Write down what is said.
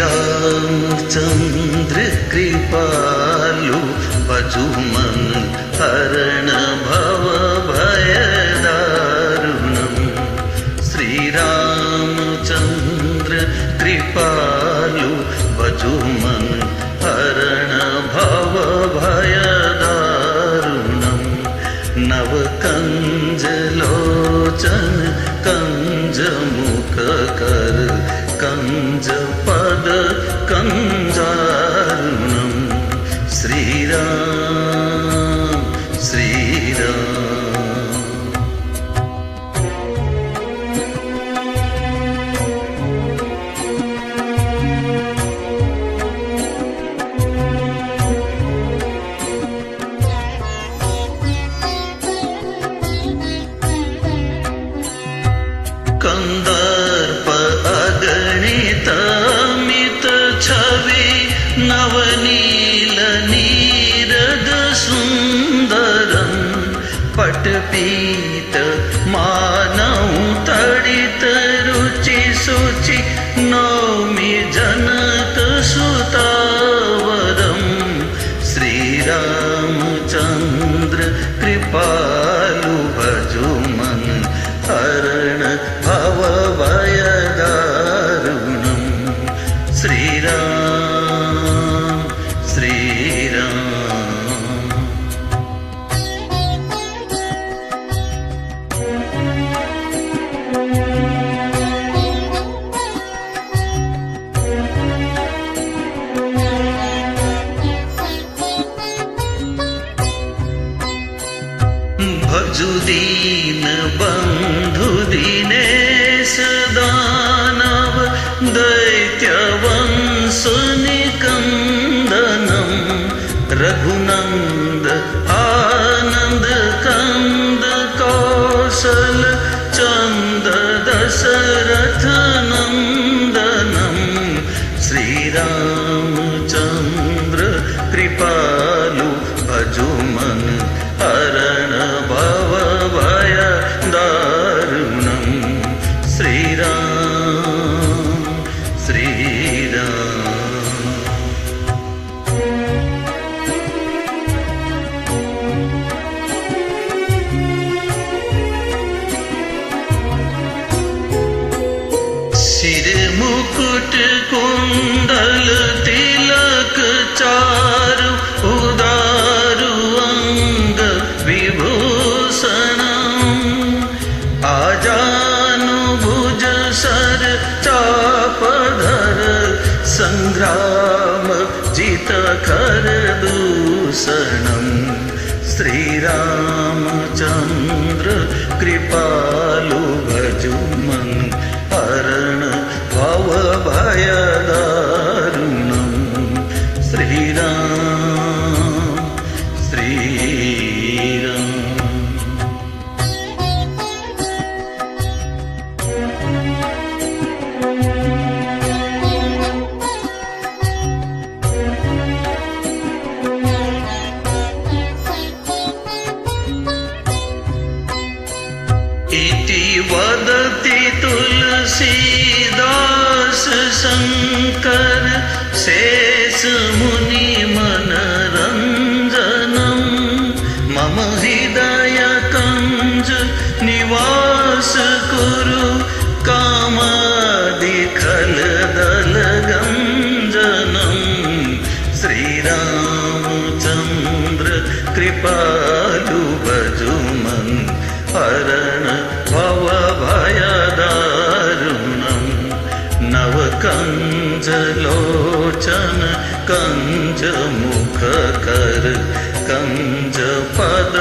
रामचंद्र कृपालु भजुमन हरण भव भय दारुणम। श्री रामचंद्र कृपालु भजुमन हरण भव भय दारुणम। नव कंज लोचन कंज मुख कर कंज पद कंजारुणम। श्री राम श्री राम। कंदर्प अगणित मित छवि नवनील नीरद सुंदरम। पटपीत मानव तड़ित रुचि सुचि नौमि जनक सुतावरम। श्री रामचंद्र कृपालु भजुमन हरण भव भय दारुणम। श्री राम श्री राम। भजु दीन बंधु दीनेश दानव दैत्य वंश निकंदनम। रघुनंद आनंद कंद कौशल चंद दशरथ नंदनम। श्री रामचंद्र कृपालु भजुमन हरण भव भय दारुणम। श्री राम श्री राम। सिर मुकुट कुंडल तिलक चारु उदारु अंग विभूषणम। आजानु भुज सर चापधर संग्राम जित खर दूषणम। श्री रामचंद्र कृपालु भजुमन हरण भव भय दारुणम। श्री राम श्री राम। इति वदति तुलसीदास शंकर शेष मुनि मनरंजनम। मम हृदय कंज निवास कुरु कामादि खल दल गंजनम। श्री रामचंद्र कृपालु भजुमन हरण भव भय दारुणम। नव कंज लोचन कंज मुख कर कंज पद